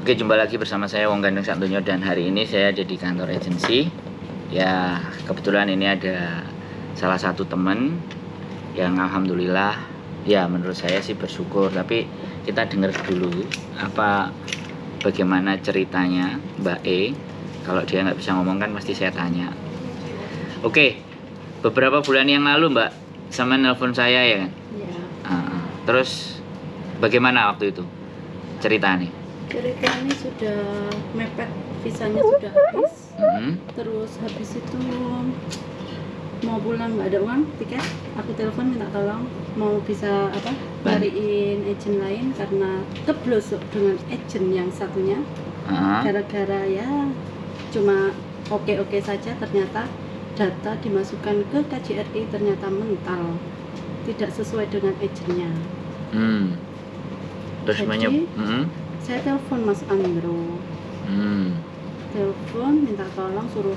Oke, jumpa lagi bersama saya Wong Gandeng Santoyo dan hari ini saya ada di kantor agensi. Ya, kebetulan ini ada salah satu teman yang alhamdulillah ya menurut saya sih bersyukur, tapi kita dengar dulu bagaimana ceritanya Mbak E. Kalau dia nggak bisa ngomong kan mesti saya tanya. Oke, beberapa bulan yang lalu Mbak sama nelpon saya ya kan? Ya. Terus bagaimana waktu itu ceritanya? Ceritanya sudah mepet, visanya sudah habis. Terus habis itu mau pulang nggak ada uang tiket. Aku telepon minta tolong mau bisa cariin agent lain karena keblosok dengan agent yang satunya. Gara-gara ya cuma oke saja, ternyata data dimasukkan ke KJRI ternyata mental, tidak sesuai dengan agentnya. Terus jadi saya telepon Mas Andro, telepon minta tolong suruh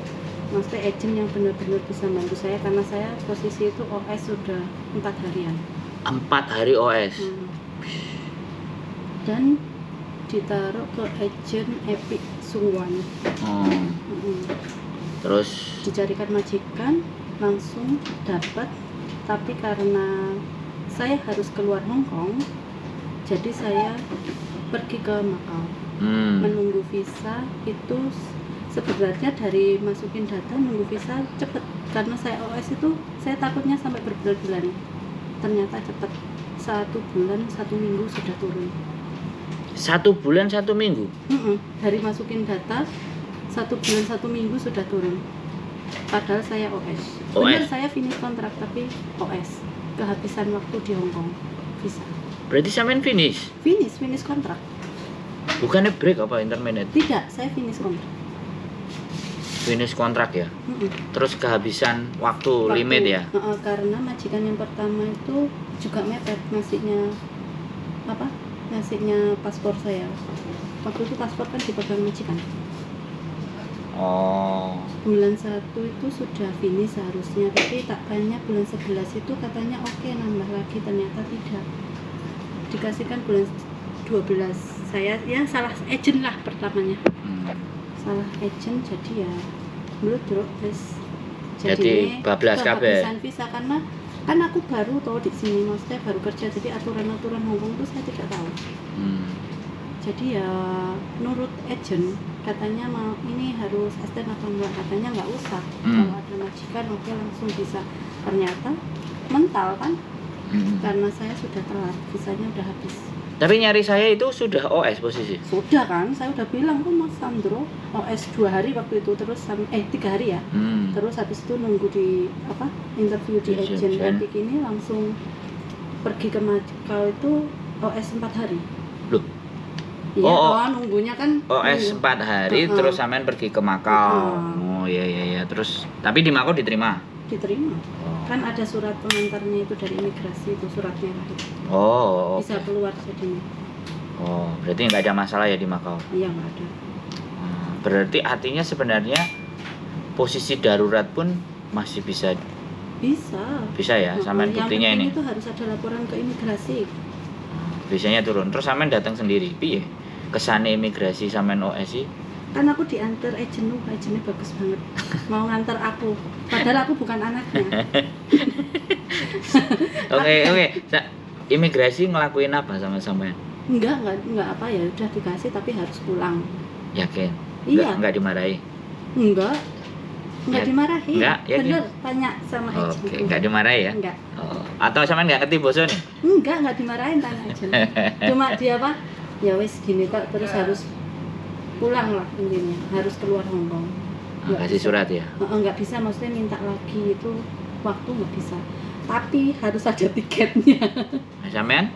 Mas agent yang benar-benar bisa bantu saya karena saya posisi itu OS sudah 4 harian. 4 hari OS. Dan ditaruh ke agent Epic Suwan. Terus dicarikan majikan langsung dapat, tapi karena saya harus keluar Hong Kong, jadi saya pergi ke Macau. Menunggu visa itu sebenarnya dari masukin data nunggu visa cepet, karena saya OS itu saya takutnya sampai berbulan-bulan, ternyata cepet. 1 bulan 1 minggu sudah turun. 1 bulan 1 minggu? Dari masukin data 1 bulan 1 minggu sudah turun, padahal saya OS. Benar saya finish kontrak tapi OS, kehabisan waktu di Hong Kong visa. Berarti sampean finish kontrak. Bukannya break apa intermittent? Tidak, saya finish kontrak. Finish kontrak ya? Terus kehabisan waktu limit ya? Karena majikan yang pertama itu juga mepet ngasihnya paspor saya. Waktu itu paspor kan dipegang majikan. Bulan 1 itu sudah finish seharusnya, tapi tak tanya bulan 11 itu katanya oke, nambah lagi, ternyata tidak. Dikasihkan bulan 12. Saya ya salah agent lah pertamanya. Salah agent, jadi ya bludruk guys. Jadi bablas kabeh. Kehabisan visa karena kan aku baru tahu di sini, maksudnya baru kerja, jadi aturan-aturan Hong Kong itu saya tidak tahu. Jadi ya nurut agent, katanya mau ini harus extend apa enggak, katanya nggak usah. Kalau ada majikan oke langsung bisa. Ternyata mental kan, karena saya sudah telat, visanya udah habis. Tapi nyari saya itu sudah OS posisi? Sudah kan, saya udah bilang kan Mas Sandro OS 2 hari waktu itu, terus 3 hari ya. Terus habis itu nunggu di interview di agent Epic ini, langsung pergi ke Macau itu OS 4 hari. Loh? Iya, nunggunya kan OS 4 hari terus sampean pergi ke Macau. Oh iya. Terus tapi di Macau diterima? Diterima. Kan ada surat pengantarnya itu dari imigrasi, itu surat merah itu. Bisa keluar jadinya. Berarti nggak ada masalah ya di Macau? Iya, nggak ada. Berarti artinya sebenarnya posisi darurat pun masih bisa ya, sampean buktinya ini. Yang penting itu harus ada laporan ke imigrasi. Biasanya turun. Terus sampean datang sendiri. Piye? Kesane imigrasi sampean OS sih? Kan aku diantar agentnya bagus banget. Mau ngantar aku, padahal aku bukan anaknya. Oke. Imigrasi ngelakuin apa sama sampean? Enggak apa ya, udah dikasih tapi harus pulang. Yakin? Iya. Enggak dimarahi? Enggak dimarahi. Enggak, yakin? Bener, tanya sama agent. Oke, enggak dimarahi ya? Enggak. Atau sampean enggak ngerti basa nih? Enggak dimarahin, tanya agent. Cuma dia ya wis gini kok, terus harus pulang lah intinya, harus keluar Hong Kong. Kasih surat ya? Nggak bisa, maksudnya minta lagi itu waktu nggak bisa, tapi harus ada tiketnya. Sampean?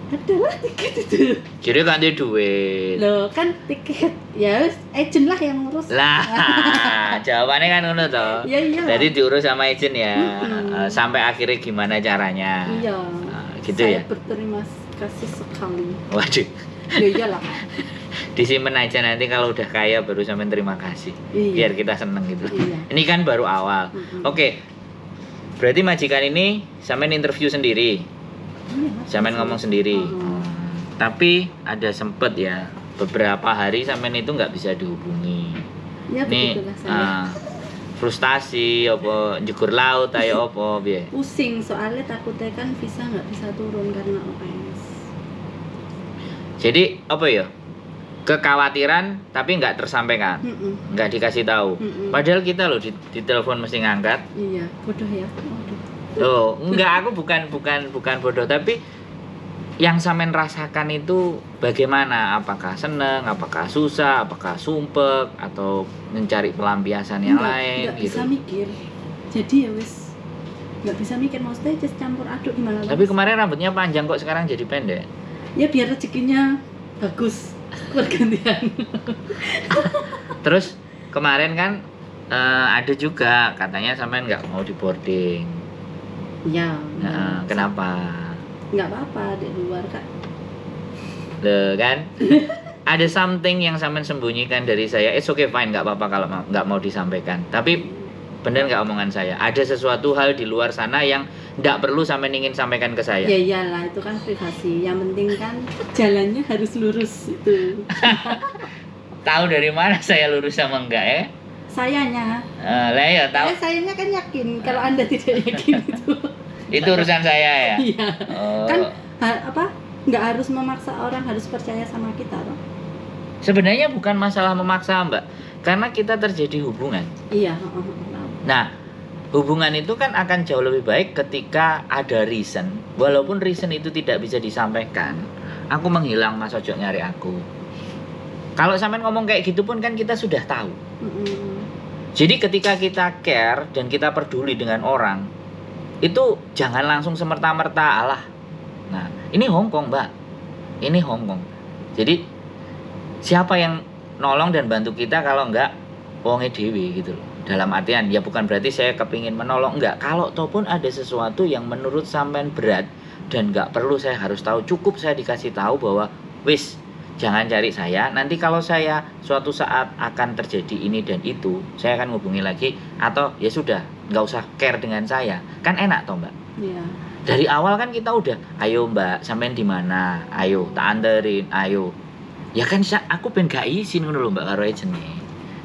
Adalah tiket itu. Jadi kan ada duit. Loh kan tiket, ya agent lah yang ngurus. Lah, jawabannya kan ngono toh. Iya. Jadi diurus sama agent ya. Sampai akhirnya gimana caranya? Iya. Gitu saya ya. Berterima kasih sekali. Waduh. Ya iyalah. Disimpen aja, nanti kalau udah kaya baru sampean terima kasih. Biar kita seneng gitu. Iya. Ini kan baru awal. Oke. Berarti majikan ini sampean interview sendiri. Sampean ngomong sendiri. Tapi ada sempet ya beberapa hari sampean itu nggak bisa dihubungi. Ya Nih, begitulah saya. frustasi apa njegur laut ayo apa piye? Pusing soalnya takutnya kan visa nggak bisa turun karena OS. Jadi apa ya? Kekhawatiran tapi nggak tersampaikan, nggak dikasih tahu. Padahal kita loh di telepon mesti ngangkat. Iya, bodoh ya. Waduh. Loh, enggak, aku bukan bodoh, tapi yang sampean rasakan itu bagaimana? Apakah seneng, apakah susah, apakah sumpek atau mencari pelampiasan yang lain Nggak gitu. bisa mikir. Jadi ya wis nggak bisa mikir, maksudnya just campur aduk gimana. Tapi kemarin rambutnya panjang kok sekarang jadi pendek. Ya biar rezekinya bagus bergantian. Terus kemarin kan ada juga katanya sampean nggak mau di boarding. Ya. Nah, kenapa? Nggak apa-apa di luar kak. Loh kan? Ada something yang sampean sembunyikan dari saya. It's okay fine, nggak apa-apa kalau nggak mau disampaikan. Tapi bener nggak omongan saya? Ada sesuatu hal di luar sana yang nggak perlu sampean ingin sampaikan ke saya. Ya iyalah, itu kan privasi. Yang penting kan jalannya harus lurus itu. Tahu dari mana saya lurus sama enggak ya? Sayanya. Lah ya tahu. Sayanya kan yakin. Kalau Anda tidak yakin itu. Itu urusan saya ya. Iya. Oh. Kan nggak harus memaksa orang harus percaya sama kita toh. Sebenarnya bukan masalah memaksa Mbak, karena kita terjadi hubungan. Iya. Nah, hubungan itu kan akan jauh lebih baik ketika ada reason. Walaupun reason itu tidak bisa disampaikan. Aku menghilang, Mas Ojo nyari aku. Kalau sampean ngomong kayak gitu pun kan kita sudah tahu. Jadi ketika kita care dan kita peduli dengan orang, itu jangan langsung semerta-merta alah. Nah, ini Hongkong, Mbak. Ini Hongkong. Jadi siapa yang nolong dan bantu kita kalau enggak wonge dewi gitu loh. Dalam artian ya bukan berarti saya kepingin menolong, enggak. Kalau ataupun ada sesuatu yang menurut sampean berat dan enggak perlu saya harus tahu, cukup saya dikasih tahu bahwa wis jangan cari saya, nanti kalau saya suatu saat akan terjadi ini dan itu, saya akan hubungi lagi, atau ya sudah, nggak usah care dengan saya, kan enak toh Mbak. Iya. Dari awal kan kita udah, ayo Mbak, sampean di mana, ayo tak anterin, ayo. Ya kan aku pengen gak izin ngono lho Mbak karo agentnya,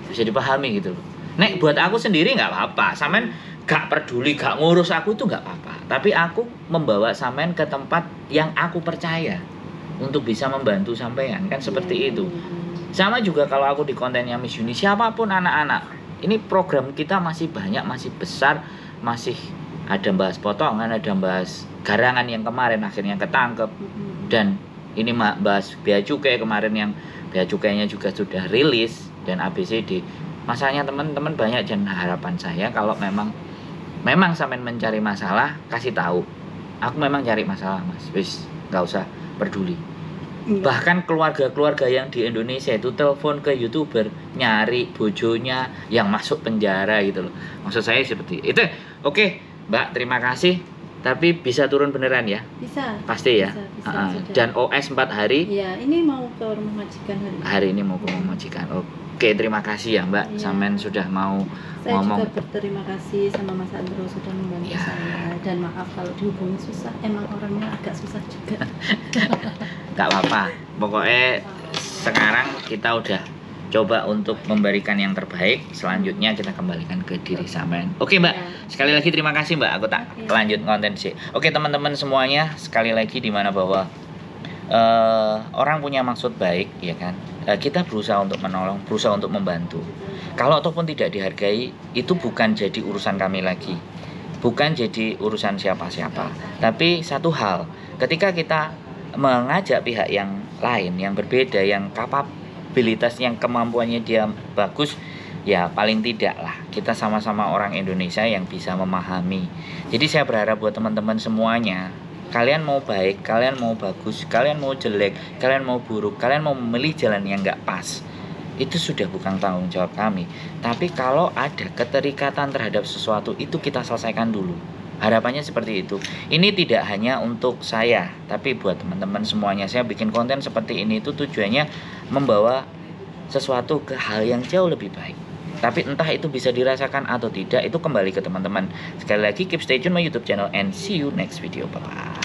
bisa dipahami gitu loh. Nek buat aku sendiri nggak apa-apa, sampean gak peduli, gak ngurus aku itu nggak apa-apa. Tapi aku membawa sampean ke tempat yang aku percaya untuk bisa membantu sampean, kan seperti itu. Sama juga kalau aku di kontennya Miss Yuni, siapapun anak-anak, ini program kita masih banyak, masih besar, masih ada bahas potongan, ada bahas garangan yang kemarin akhirnya ketangkep, dan ini bahas bea cukai kemarin yang bea cukainya juga sudah rilis, dan ABCD. Masanya teman-teman banyak, dan harapan saya kalau memang sampean mencari masalah, kasih tahu. Aku memang cari masalah Mas, wis nggak usah peduli. Bahkan keluarga-keluarga yang di Indonesia itu telepon ke YouTuber nyari bojonya yang masuk penjara gitu loh. Maksud saya seperti itu. Oke, Mbak, terima kasih. Tapi bisa turun beneran ya? Bisa. Pasti ya. Bisa, dan OS 4 hari. Iya, ini mau ke rumah majikan hari ini. Hari ini mau ke rumah majikan. Oke, terima kasih ya Mbak. Iya. Sampean sudah mau Saya ngomong. juga berterima kasih sama Mas Andro sudah membantu Ya. saya, dan maaf kalau dihubungi susah, emang orangnya agak susah juga. Gak apa-apa. Pokoknya sekarang kita udah coba untuk memberikan yang terbaik. Selanjutnya kita kembalikan ke diri sampean. Oke Mbak, Ya. sekali lagi terima kasih Mbak. Aku tak Oke. lanjut konten sih. Oke teman-teman semuanya, sekali lagi dimana bahwa orang punya maksud baik, ya kan? Kita berusaha untuk menolong, berusaha untuk membantu. Kalau ataupun tidak dihargai, itu bukan jadi urusan kami lagi, bukan jadi urusan siapa-siapa. Tapi satu hal, ketika kita mengajak pihak yang lain, yang berbeda, yang kapabilitas, yang kemampuannya dia bagus, ya paling tidak lah kita sama-sama orang Indonesia yang bisa memahami. Jadi saya berharap buat teman-teman semuanya, kalian mau baik, kalian mau bagus, kalian mau jelek, kalian mau buruk, kalian mau memilih jalan yang nggak pas, itu sudah bukan tanggung jawab kami. Tapi kalau ada keterikatan terhadap sesuatu, itu kita selesaikan dulu. Harapannya seperti itu. Ini tidak hanya untuk saya, tapi buat teman-teman semuanya. Saya bikin konten seperti ini itu tujuannya membawa sesuatu ke hal yang jauh lebih baik. Tapi entah itu bisa dirasakan atau tidak, itu kembali ke teman-teman. Sekali lagi, keep stay tune my YouTube channel and see you next video. Bye-bye.